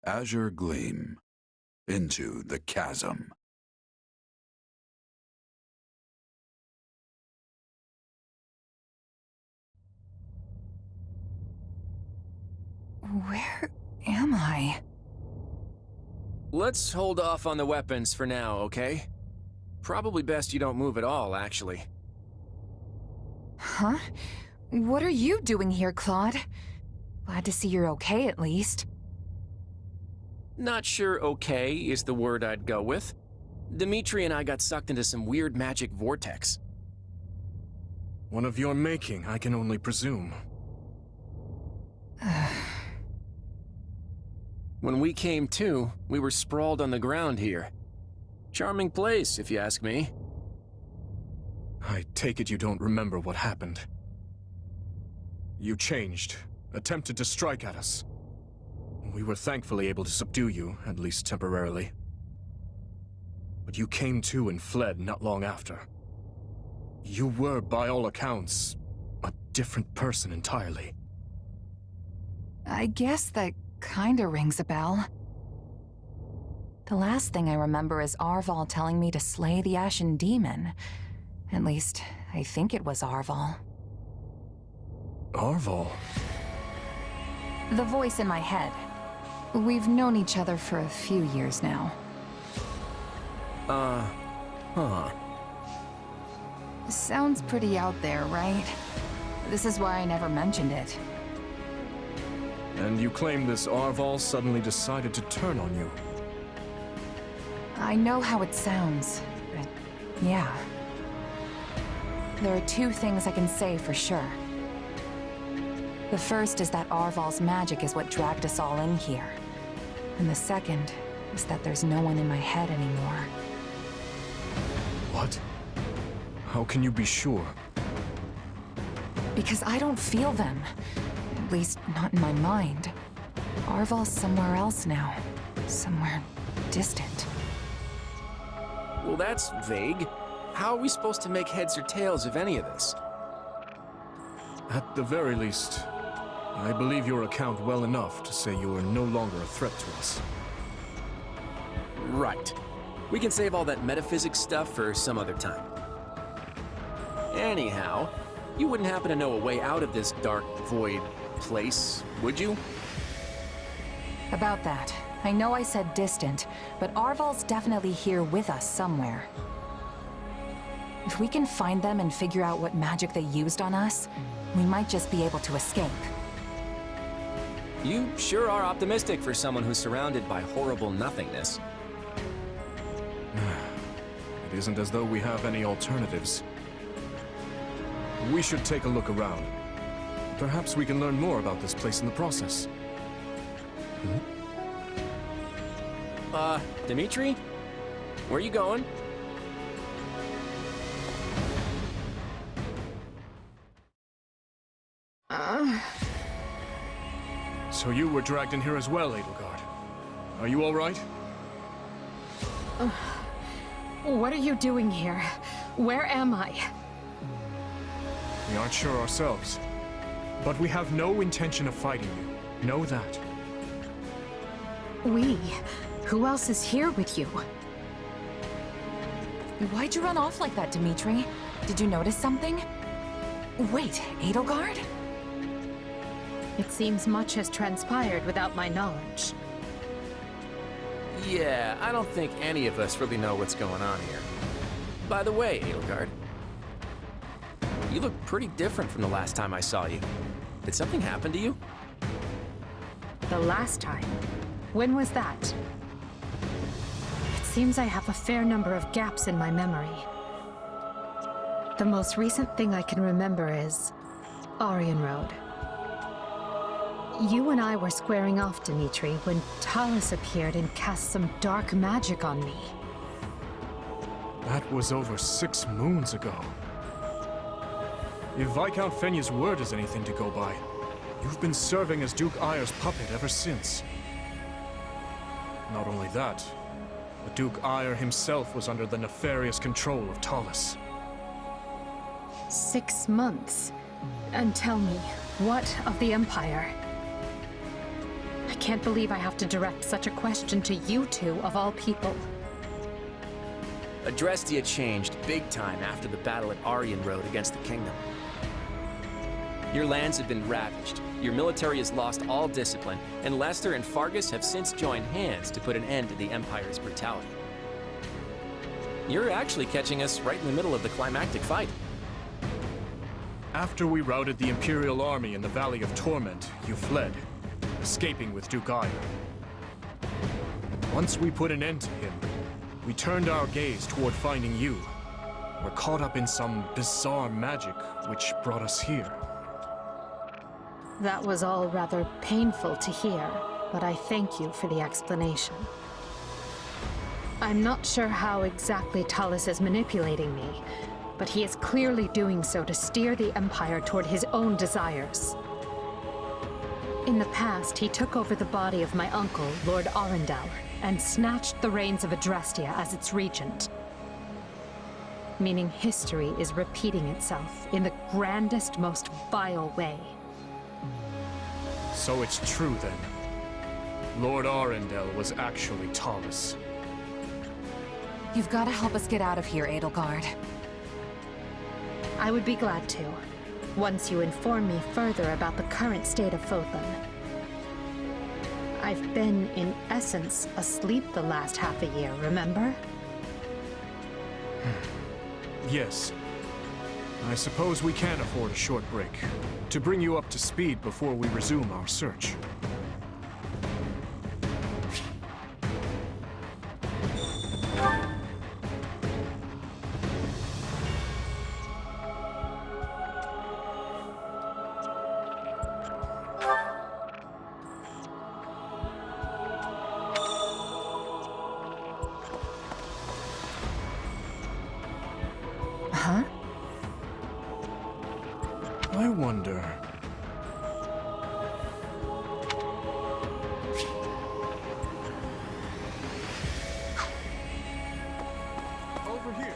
azure gleam into the chasm. Where am I? Let's hold off on the weapons for now, okay? Probably best you don't move at all, actually. Huh? What are you doing here, Claude? Glad to see you're okay, at least. Not sure okay is the word I'd go with. Dimitri and I got sucked into some weird magic vortex. One of your making, I can only presume. When we came to, we were sprawled on the ground here. Charming place, if you ask me. I take it you don't remember what happened. You changed, attempted to strike at us. We were thankfully able to subdue you, at least temporarily. But you came to and fled not long after. You were, by all accounts, a different person entirely. I guess that kinda rings a bell. The last thing I remember is Arval telling me to slay the Ashen Demon. At least, I think it was Arval. Arval? The voice in my head. We've known each other for a few years now. Huh. Sounds pretty out there, right? This is why I never mentioned it. And you claim this Arval suddenly decided to turn on you. I know how it sounds, but yeah. There are two things I can say for sure. The first is that Arval's magic is what dragged us all in here. And the second is that there's no one in my head anymore. What? How can you be sure? Because I don't feel them. At least, not in my mind. Arval's somewhere else now. Somewhere distant. Well, that's vague. How are we supposed to make heads or tails of any of this? At the very least, I believe your account well enough to say you are no longer a threat to us. Right. We can save all that metaphysics stuff for some other time. Anyhow, you wouldn't happen to know a way out of this dark void place, would you? About that, I know I said distant, but Arval's definitely here with us somewhere. If we can find them and figure out what magic they used on us, we might just be able to escape. You sure are optimistic for someone who's surrounded by horrible nothingness. It isn't as though we have any alternatives. We should take a look around. Perhaps we can learn more about this place in the process. Dimitri? Where are you going? So you were dragged in here as well, Edelgard. Are you all right? What are you doing here? Where am I? We aren't sure ourselves. But we have no intention of fighting you. Know that. We? Who else is here with you? Why'd you run off like that, Dimitri? Did you notice something? Wait, Edelgard? It seems much has transpired without my knowledge. Yeah, I don't think any of us really know what's going on here. By the way, Edelgard, you look pretty different from the last time I saw you. Did something happen to you? The last time? When was that? It seems I have a fair number of gaps in my memory. The most recent thing I can remember is Aryan Road. You and I were squaring off, Dimitri, when Talus appeared and cast some dark magic on me. That was over 6 moons ago. If Viscount Fenya's word is anything to go by, you've been serving as Duke Ayer's puppet ever since. Not only that, but Duke Ayer himself was under the nefarious control of Talus. 6 months? And tell me, what of the Empire? I can't believe I have to direct such a question to you two, of all people. Adrestia changed big time after the battle at Aryan Road against the Kingdom. Your lands have been ravaged, your military has lost all discipline, and Lester and Fargus have since joined hands to put an end to the Empire's brutality. You're actually catching us right in the middle of the climactic fight. After we routed the Imperial army in the Valley of Torment, you fled, escaping with Duke Ire. Once we put an end to him, we turned our gaze toward finding you. We're caught up in some bizarre magic which brought us here. That was all rather painful to hear, but I thank you for the explanation. I'm not sure how exactly Talus is manipulating me, but he is clearly doing so to steer the Empire toward his own desires. In the past, he took over the body of my uncle, Lord Arundel, and snatched the reins of Adrestia as its regent. Meaning history is repeating itself in the grandest, most vile way. So it's true then. Lord Arundel was actually Talus. You've got to help us get out of here, Edelgard. I would be glad to, once you inform me further about the current state of Fothan. I've been, in essence, asleep the last half a year, remember? Yes. I suppose we can afford a short break, to bring you up to speed before we resume our search. Huh? I wonder... Over here.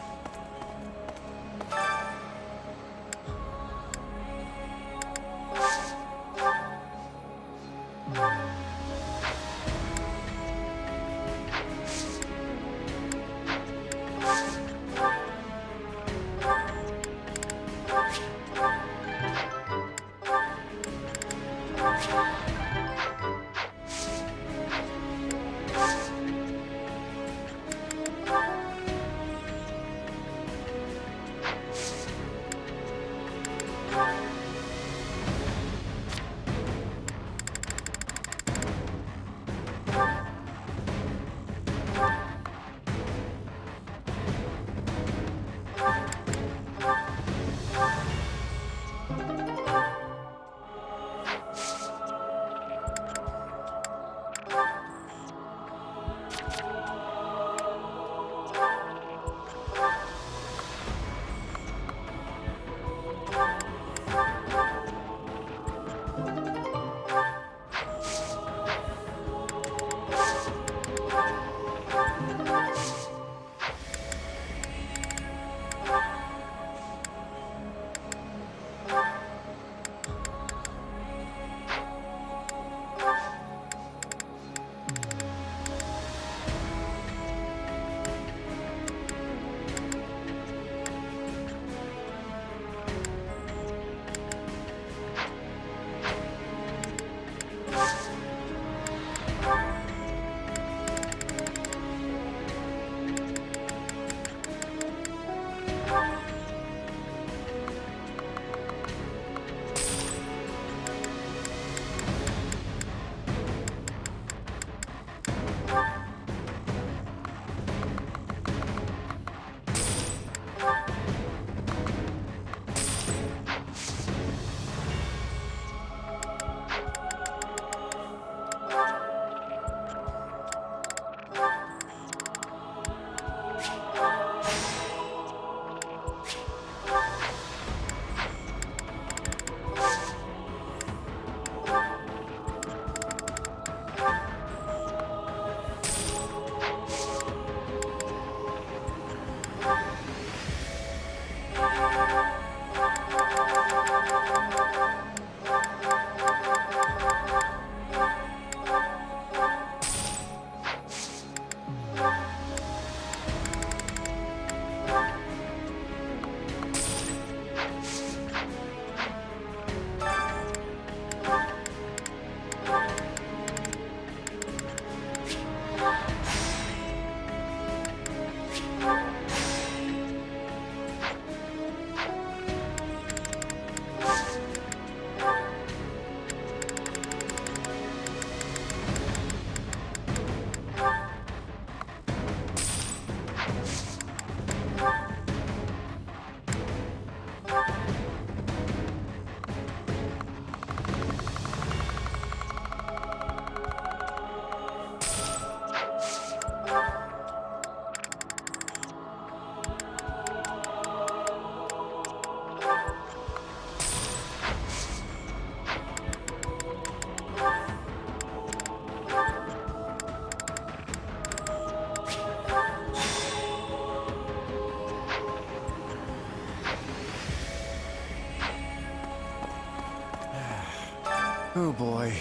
Oh boy.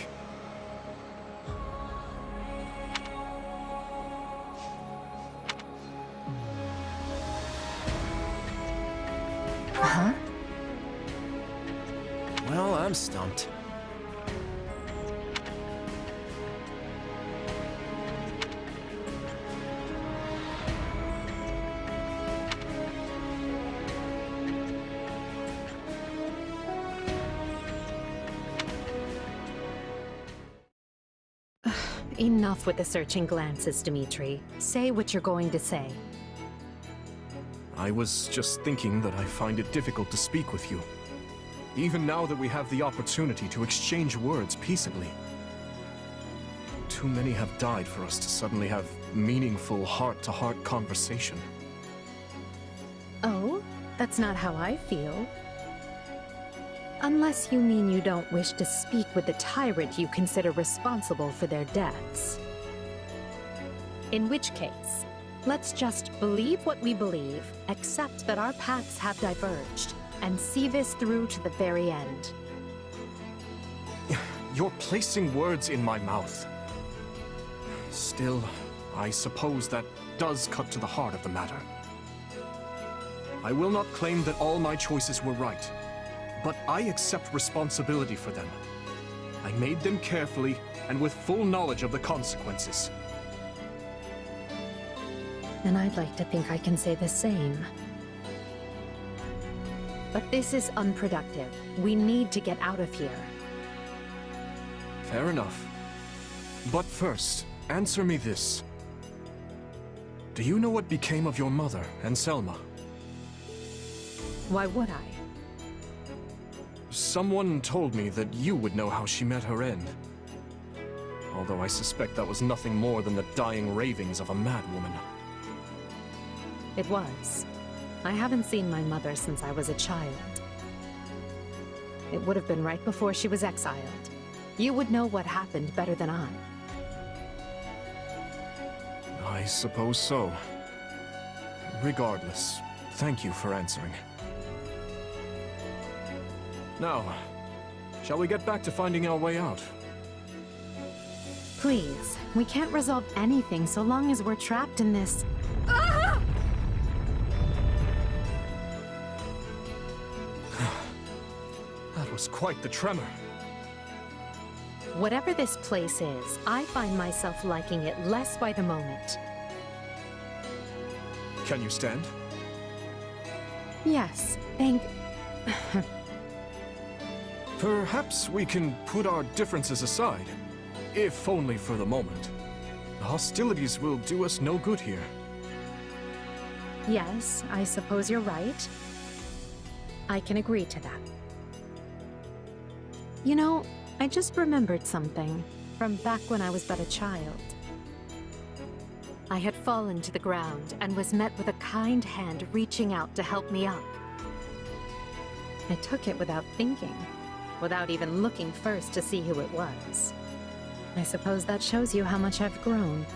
Huh? Well, I'm stumped. Enough with the searching glances, Dimitri. Say what you're going to say. I was just thinking that I find it difficult to speak with you. Even now that we have the opportunity to exchange words peaceably. Too many have died for us to suddenly have meaningful heart-to-heart conversation. Oh, that's not how I feel. Unless you mean you don't wish to speak with the tyrant you consider responsible for their deaths. In which case, let's just believe what we believe, accept that our paths have diverged, and see this through to the very end. You're placing words in my mouth. Still, I suppose that does cut to the heart of the matter. I will not claim that all my choices were right, but I accept responsibility for them. I made them carefully and with full knowledge of the consequences. And I'd like to think I can say the same. But this is unproductive. We need to get out of here. Fair enough. But first, answer me this. Do you know what became of your mother and Selma? Why would I? Someone told me that you would know how she met her end. Although I suspect that was nothing more than the dying ravings of a madwoman. It was. I haven't seen my mother since I was a child. It would have been right before she was exiled. You would know what happened better than I. I suppose so. Regardless, thank you for answering. Now, shall we get back to finding our way out? Please, we can't resolve anything so long as we're trapped in this... That was quite the tremor. Whatever this place is, I find myself liking it less by the moment. Can you stand? Yes, thank... Perhaps we can put our differences aside, if only for the moment. The hostilities will do us no good here. Yes, I suppose you're right. I can agree to that. You know, I just remembered something from back when I was but a child. I had fallen to the ground and was met with a kind hand reaching out to help me up. I took it without thinking, without even looking first to see who it was. I suppose that shows you how much I've grown.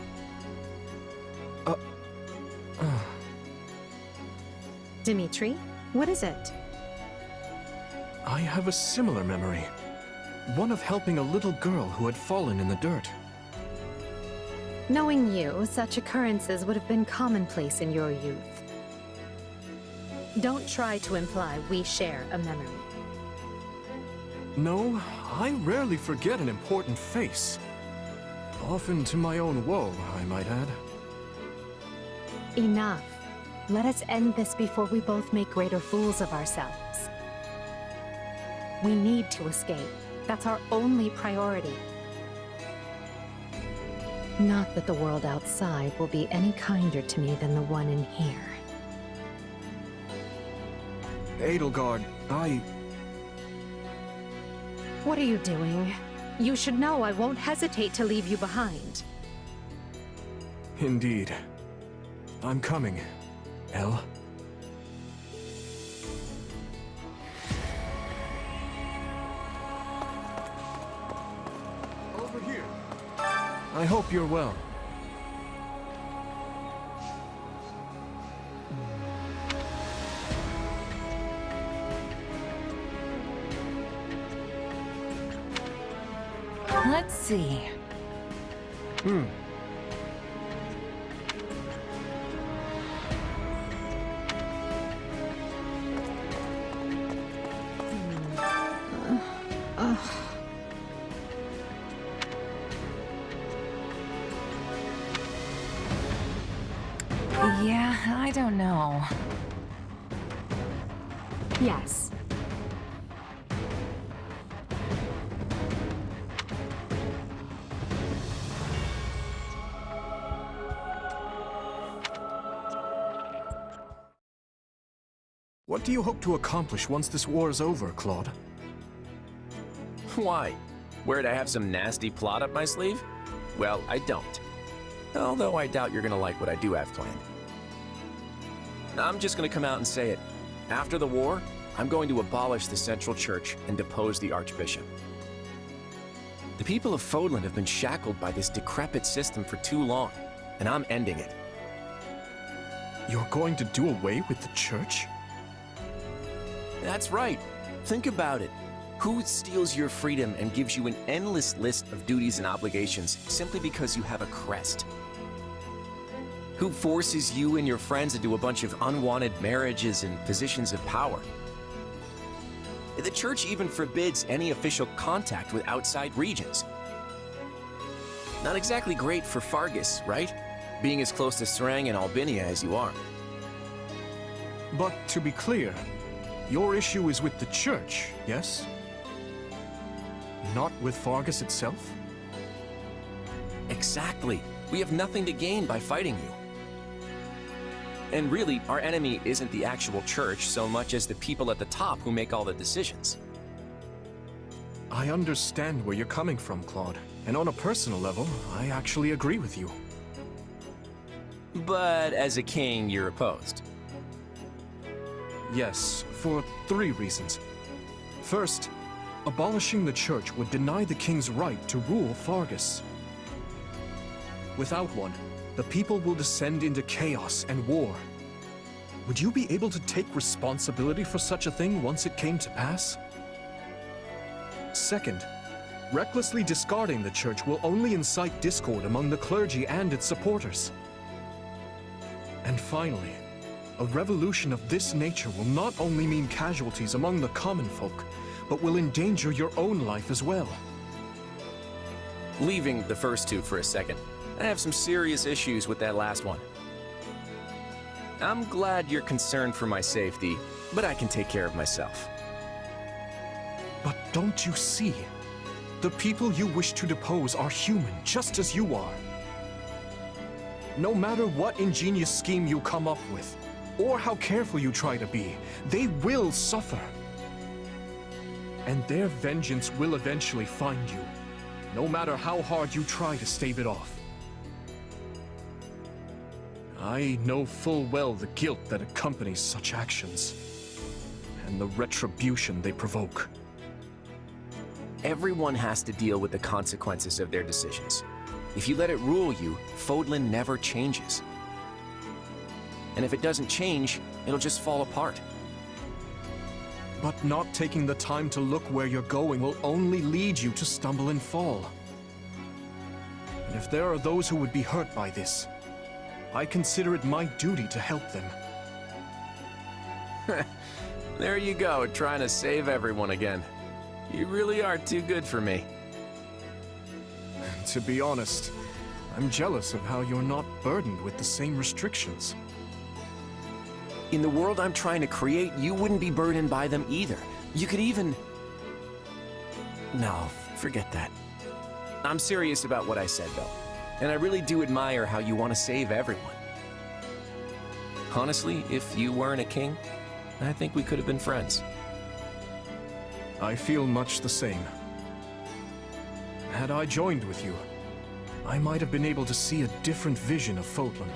Dimitri, what is it? I have a similar memory. One of helping a little girl who had fallen in the dirt. Knowing you, such occurrences would have been commonplace in your youth. Don't try to imply we share a memory. No, I rarely forget an important face. Often to my own woe, I might add. Enough. Let us end this before we both make greater fools of ourselves. We need to escape. That's our only priority. Not that the world outside will be any kinder to me than the one in here. Edelgard, What are you doing? You should know I won't hesitate to leave you behind. Indeed. I'm coming, Elle. Over here. I hope you're well. Let's see. Yeah, I don't know. Yes. What do you hope to accomplish once this war is over, Claude? Why? Worried I have some nasty plot up my sleeve? Well, I don't. Although I doubt you're gonna like what I do have planned. I'm just gonna come out and say it. After the war, I'm going to abolish the Central Church and depose the Archbishop. The people of Fodlan have been shackled by this decrepit system for too long, and I'm ending it. You're going to do away with the Church? That's right. Think about it. Who steals your freedom and gives you an endless list of duties and obligations simply because you have a crest? Who forces you and your friends into a bunch of unwanted marriages and positions of power? The Church even forbids any official contact with outside regions. Not exactly great for Fargus, right? Being as close to Serang and Albinia as you are. But to be clear, your issue is with the Church, yes? Not with Fargus itself? Exactly. We have nothing to gain by fighting you. And really, our enemy isn't the actual Church so much as the people at the top who make all the decisions. I understand where you're coming from, Claude. And on a personal level, I actually agree with you. But as a king, you're opposed. Yes, for 3 reasons. First, abolishing the Church would deny the king's right to rule Fargus. Without one, the people will descend into chaos and war. Would you be able to take responsibility for such a thing once it came to pass? Second, recklessly discarding the Church will only incite discord among the clergy and its supporters. And finally, a revolution of this nature will not only mean casualties among the common folk, but will endanger your own life as well. Leaving the first two for a second, I have some serious issues with that last one. I'm glad you're concerned for my safety, but I can take care of myself. But don't you see? The people you wish to depose are human, just as you are. No matter what ingenious scheme you come up with, or how careful you try to be, they will suffer. And their vengeance will eventually find you, no matter how hard you try to stave it off. I know full well the guilt that accompanies such actions, and the retribution they provoke. Everyone has to deal with the consequences of their decisions. If you let it rule you, Fodlan never changes. And if it doesn't change, it'll just fall apart. But not taking the time to look where you're going will only lead you to stumble and fall. And if there are those who would be hurt by this, I consider it my duty to help them. There you go, trying to save everyone again. You really are too good for me. To be honest, I'm jealous of how you're not burdened with the same restrictions. In the world I'm trying to create, you wouldn't be burdened by them either. You could even... No, forget that. I'm serious about what I said, though. And I really do admire how you want to save everyone. Honestly, if you weren't a king, I think we could have been friends. I feel much the same. Had I joined with you, I might have been able to see a different vision of Fodlan.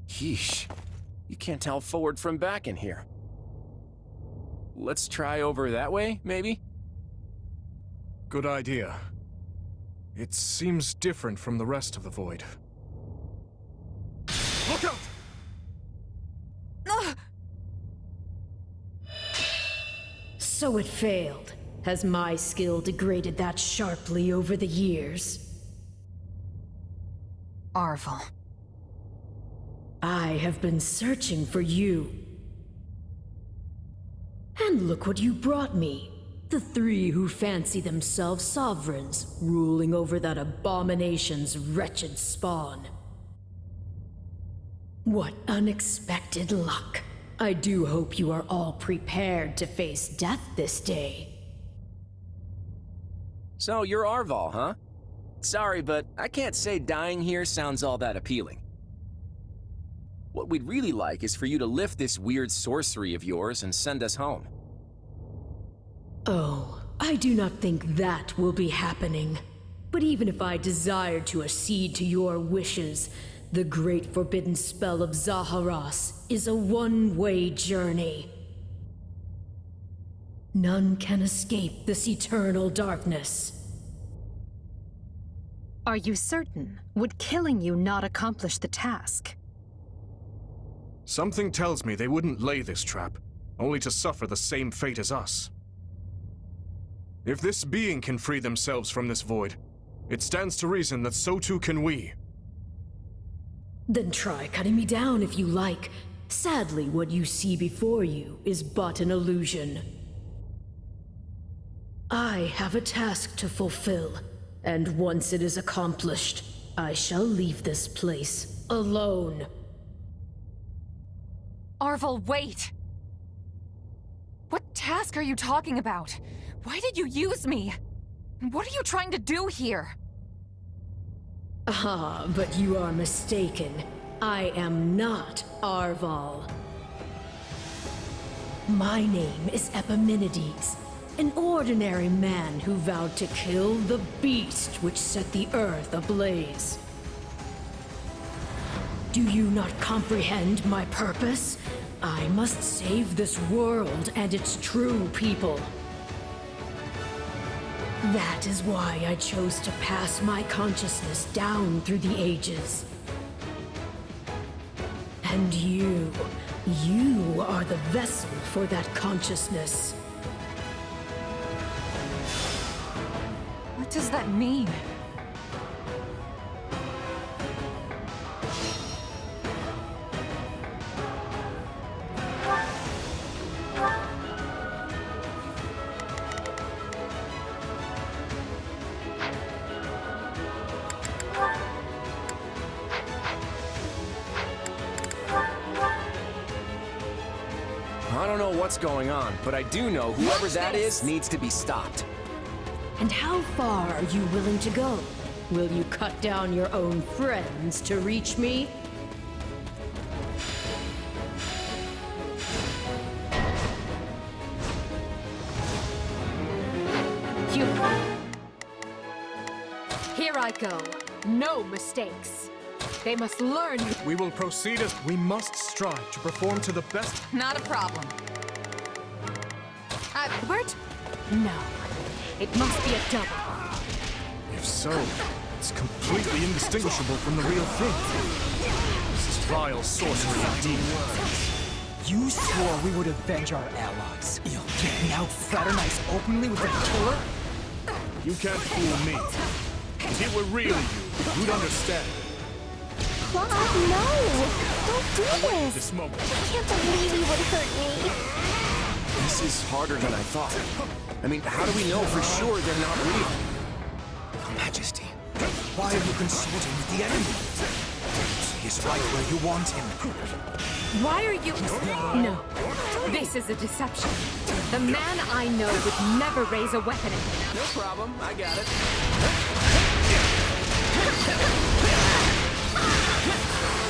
Yeesh. You can't tell forward from back in here. Let's try over that way, maybe? Good idea. It seems different from the rest of the void. Look out! So it failed. Has my skill degraded that sharply over the years? Arval. I have been searching for you. And look what you brought me. The three who fancy themselves sovereigns, ruling over that abomination's wretched spawn. What unexpected luck. I do hope you are all prepared to face death this day. So you're Arval, huh? Sorry, but I can't say dying here sounds all that appealing. What we'd really like is for you to lift this weird sorcery of yours and send us home. Oh, I do not think that will be happening. But even if I desired to accede to your wishes, the great forbidden spell of Zaharas is a one-way journey. None can escape this eternal darkness. Are you certain? Would killing you not accomplish the task? Something tells me they wouldn't lay this trap, only to suffer the same fate as us. If this being can free themselves from this void, it stands to reason that so too can we. Then try cutting me down if you like. Sadly, what you see before you is but an illusion. I have a task to fulfill, and once it is accomplished, I shall leave this place alone. Arval, wait! What task are you talking about? Why did you use me? What are you trying to do here? Ah, but you are mistaken. I am not Arval. My name is Epimenides, an ordinary man who vowed to kill the beast which set the earth ablaze. Do you not comprehend my purpose? I must save this world and its true people. That is why I chose to pass my consciousness down through the ages. And you are the vessel for that consciousness. What does that mean? I don't know what's going on, but I do know whoever that is needs to be stopped. And how far are you willing to go? Will you cut down your own friends to reach me? Here I go. No mistakes. They must learn. We will proceed as we must strive to perform to the best. Not a problem. Bert? No. It must be a double. If so, it's completely indistinguishable from the real thing. This is vile sorcery indeed. You swore we would avenge our allies. You'll get me out fraternize openly with a killer? You can't fool me. If it were really you, you'd understand. Claude, no! Don't do this! This moment. I can't believe you would hurt me. This is harder than I thought. I mean, how do we know for sure they're not real? Your Majesty, why are you consulting with the enemy? He is right where you want him. Why are you... No. This is a deception. The man I know would never raise a weapon at me. No problem, I got it.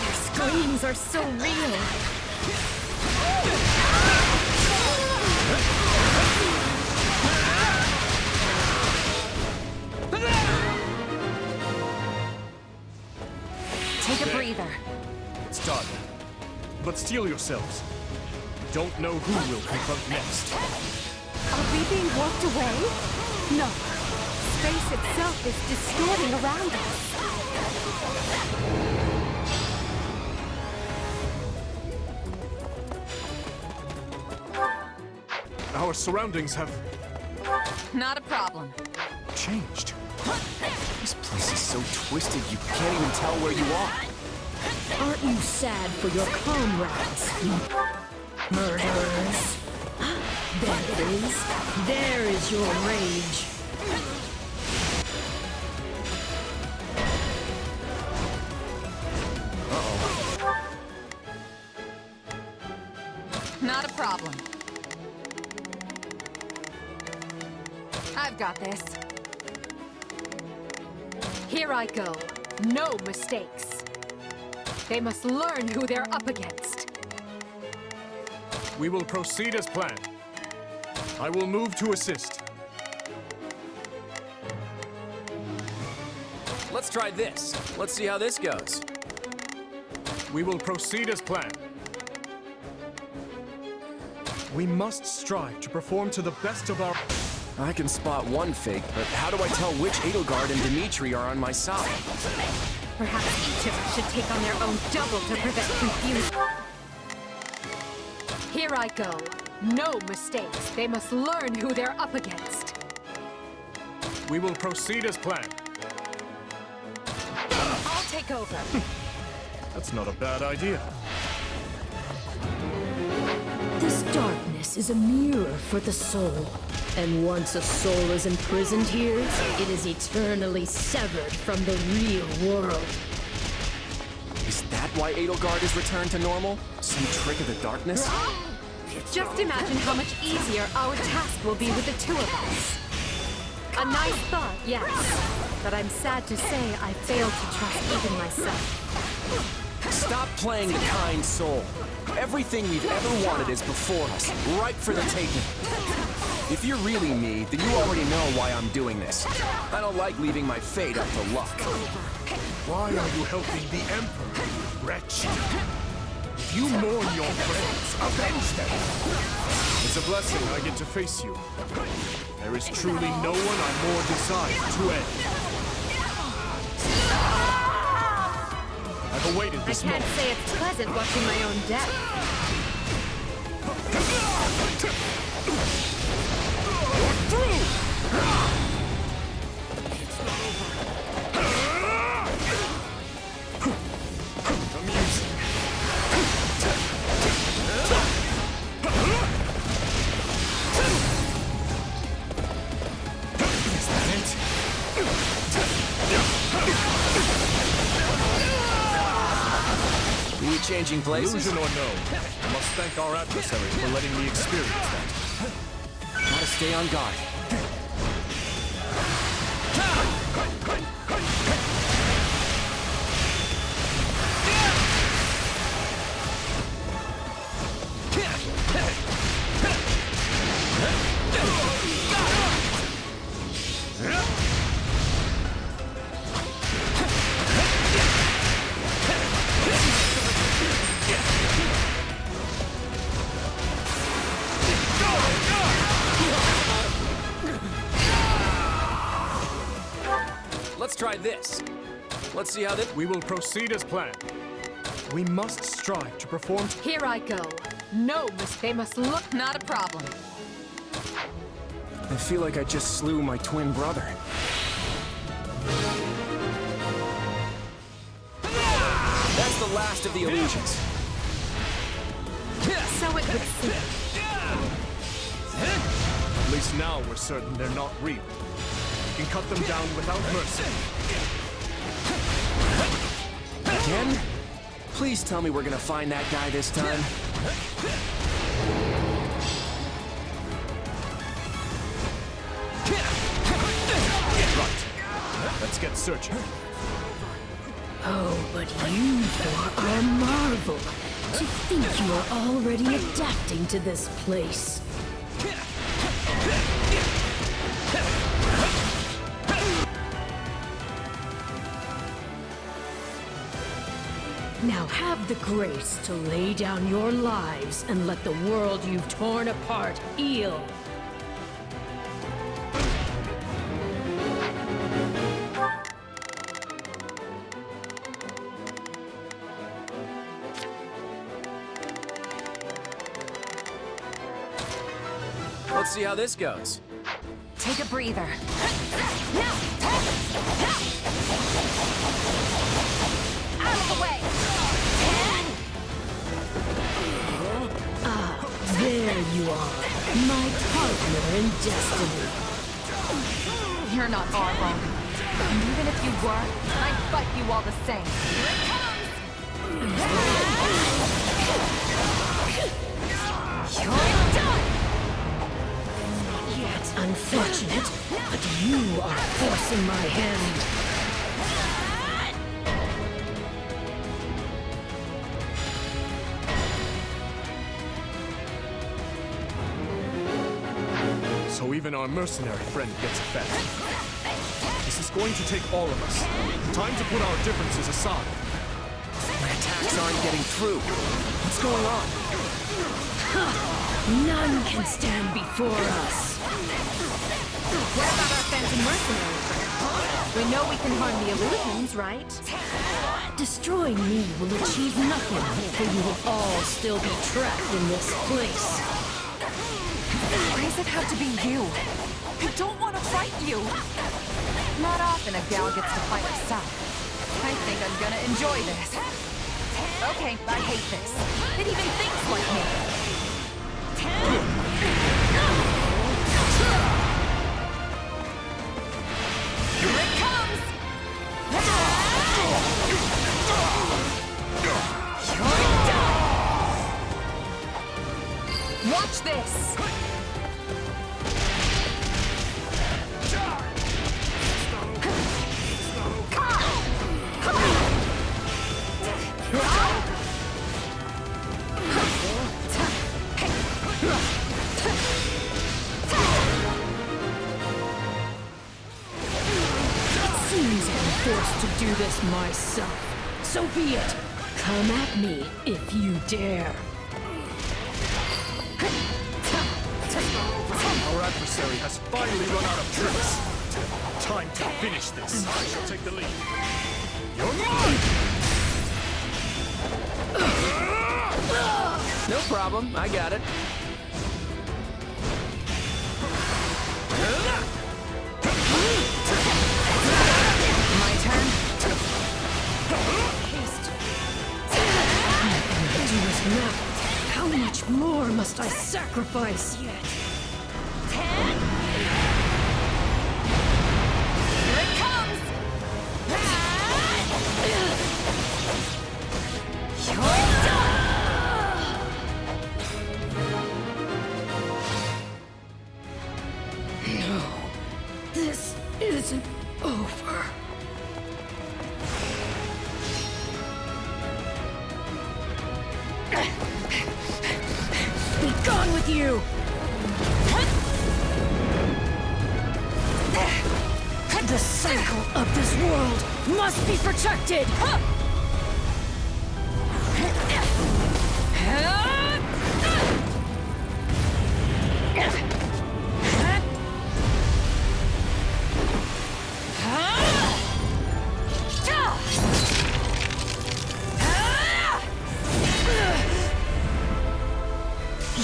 Your screams are so real. Take a breather. It's done. but steel yourselves. Don't know who will confront next. Are we being walked away? No. Space itself is distorting around us. Our surroundings have Not a problem. changed. This place is so twisted you can't even tell where you are. Aren't you sad for your comrades? Murderers. There it is. There is your rage. Not a problem. I've got this. Here I go. No mistakes. They must learn who they're up against. We will proceed as planned. I will move to assist. Let's try this. Let's see how this goes. We will proceed as planned. We must strive to perform to the best of our... I can spot one fake, but how do I tell which Edelgard and Dimitri are on my side? Perhaps each of us should take on their own double to prevent confusion. Here I go. No mistakes. They must learn who they're up against. We will proceed as planned. I'll take over. That's not a bad idea. This darkness is a mirror for the soul. And once a soul is imprisoned here, it is eternally severed from the real world. Is that why Edelgard is returned to normal? Some trick of the darkness? Just imagine how much easier our task will be with the two of us. A nice thought, yes. But I'm sad to say I failed to trust even myself. Stop playing the kind soul. Everything we've ever wanted is before us, ripe for the taking. If you're really me, then you already know why I'm doing this. I don't like leaving my fate up to luck. Why are you helping the Emperor, wretch? If you mourn your friends, avenge them! It's a blessing I get to face you. There is truly no one I more desire to end. I've awaited I this can't moment. say it's pleasant watching my own death. We changing places? Illusion or no, I must thank our adversary for letting me experience that. Gotta stay on guard. Let's try this. Let's see how this... We will proceed as planned. We must strive to perform... Here I go. No, they must look. Not a problem. I feel like I just slew my twin brother. That's the last of the illusions. So it would seem. At least now we're certain they're not real. We can cut them down without mercy. Again? Please tell me we're gonna find that guy this time. Right. Let's get searching. Oh, but you four are a marvel. To think you are already adapting to this place. Now have the grace to lay down your lives and let the world you've torn apart heal. Let's see how this goes. Take a breather. Out of the way! There you are, my partner in destiny. You're not Arval. And even if you were, I'd fight you all the same. Here it comes! You're done! Yet unfortunate, but you are forcing my hand. So even our mercenary friend gets affected. This is going to take all of us. Time to put our differences aside. My attacks aren't getting through. What's going on? None can stand before us. What about our phantom mercenary friend? We know we can harm the illusions, right? Destroying me will achieve nothing, for you will all still be trapped in this place. Why does it have to be you? I don't want to fight you! Not often a gal gets to fight herself. I think I'm gonna enjoy this. Okay, I hate this. It even thinks like me. Here it comes! You're done! Watch this! Forced to do this myself. So be it. Come at me if you dare. Our adversary has finally run out of tricks. Time to finish this. I shall take the lead. You're mine! No problem, I got it. My turn? Haste. Do is enough. How much more must I sacrifice yet? Here it comes! You're done! No, this isn't over. Be gone with you! The cycle of this world must be protected!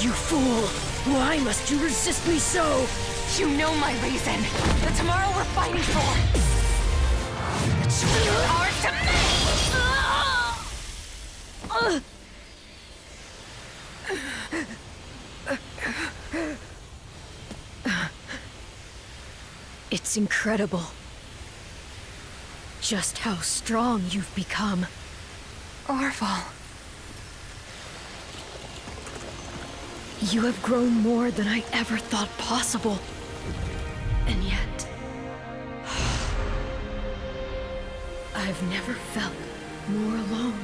You fool! Why must you resist me so? You know my reason. The tomorrow we're fighting for. The choice is ours to make! It's incredible. Just how strong you've become. Arval. You have grown more than I ever thought possible. And yet... I've never felt more alone.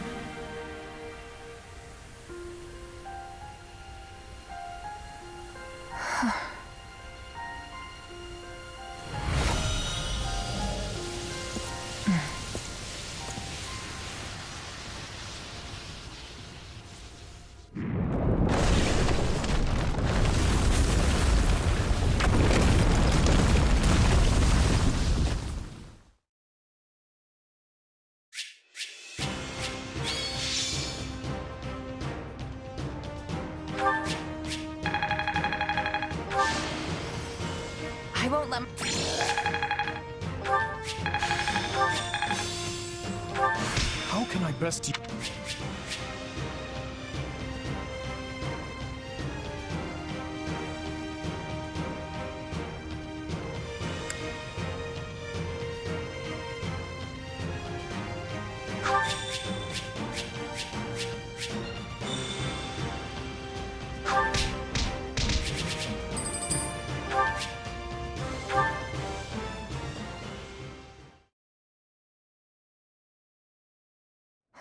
Best you...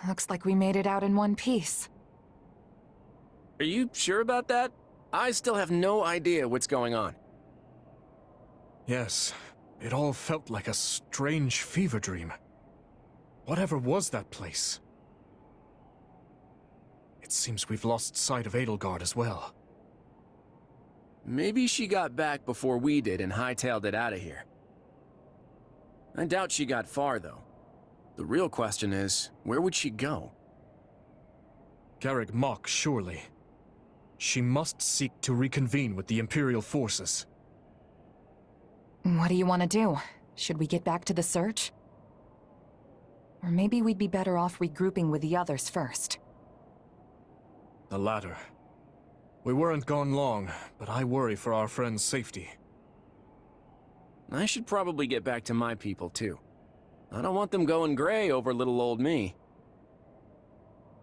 Looks like we made it out in one piece. Are you sure about that? I still have no idea what's going on. Yes, it all felt like a strange fever dream. Whatever was that place? It seems we've lost sight of Edelgard as well. Maybe she got back before we did and hightailed it out of here. I doubt she got far, though. The real question is, where would she go? Garrick Mach, surely. She must seek to reconvene with the Imperial forces. What do you want to do? Should we get back to the search? Or maybe we'd be better off regrouping with the others first. The latter. We weren't gone long, but I worry for our friend's safety. I should probably get back to my people, too. I don't want them going gray over little old me.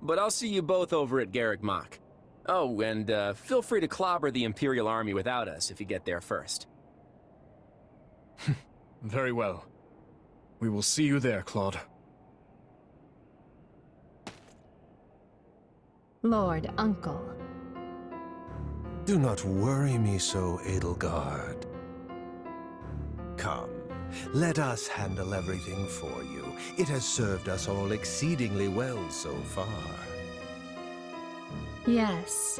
But I'll see you both over at Garrick Mach. Oh, and feel free to clobber the Imperial Army without us if you get there first. Very well. We will see you there, Claude. Lord Uncle. Do not worry me so, Edelgard. Come, let us handle everything for you. It has served us all exceedingly well so far. Yes,